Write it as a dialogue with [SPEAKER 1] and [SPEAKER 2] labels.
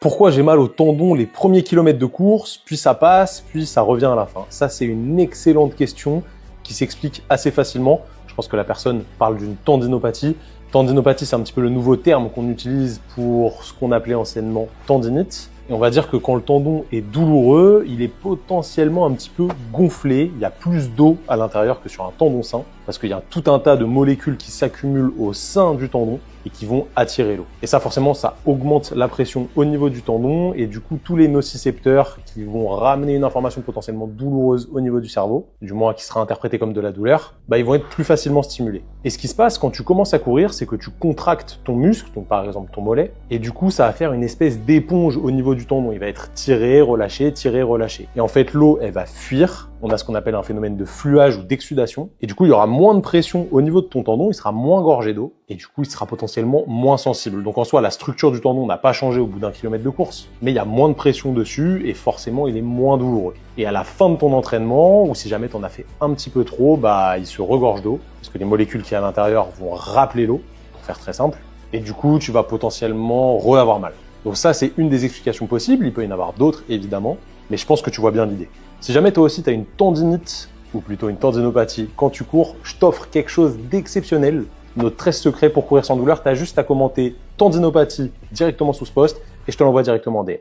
[SPEAKER 1] Pourquoi j'ai mal au tendon les premiers kilomètres de course, puis ça passe, puis ça revient à la fin? Ça, c'est une excellente question qui s'explique assez facilement. Je pense que la personne parle d'une tendinopathie. Tendinopathie, c'est un petit peu le nouveau terme qu'on utilise pour ce qu'on appelait anciennement tendinite. Et on va dire que quand le tendon est douloureux, il est potentiellement un petit peu gonflé. Il y a plus d'eau à l'intérieur que sur un tendon sain, parce qu'il y a tout un tas de molécules qui s'accumulent au sein du tendon et qui vont attirer l'eau. Et ça, forcément, ça augmente la pression au niveau du tendon et du coup, tous les nocicepteurs qui vont ramener une information potentiellement douloureuse au niveau du cerveau, du moins qui sera interprétée comme de la douleur, ils vont être plus facilement stimulés. Et ce qui se passe quand tu commences à courir, c'est que tu contractes ton muscle, donc par exemple ton mollet, et du coup, ça va faire une espèce d'éponge au niveau du tendon. Il va être tiré, relâché, tiré, relâché. Et en fait, l'eau, elle va fuir. On a ce qu'on appelle un phénomène de fluage ou d'exsudation. Et du coup, il y aura moins de pression au niveau de ton tendon, il sera moins gorgé d'eau. Et du coup, il sera potentiellement moins sensible. Donc en soi, la structure du tendon n'a pas changé au bout d'un kilomètre de course, mais il y a moins de pression dessus et forcément, il est moins douloureux. Et à la fin de ton entraînement, ou si jamais tu en as fait un petit peu trop, il se regorge d'eau, parce que les molécules qui y a à l'intérieur vont rappeler l'eau, pour faire très simple. Et du coup, tu vas potentiellement re-avoir mal. Donc ça, c'est une des explications possibles. Il peut y en avoir d'autres, évidemment, mais je pense que tu vois bien l'idée. Si jamais toi aussi, tu as une tendinite, ou plutôt une tendinopathie, quand tu cours, je t'offre quelque chose d'exceptionnel. Notre 13 secrets pour courir sans douleur, tu as juste à commenter tendinopathie directement sous ce post et je te l'envoie directement en DM.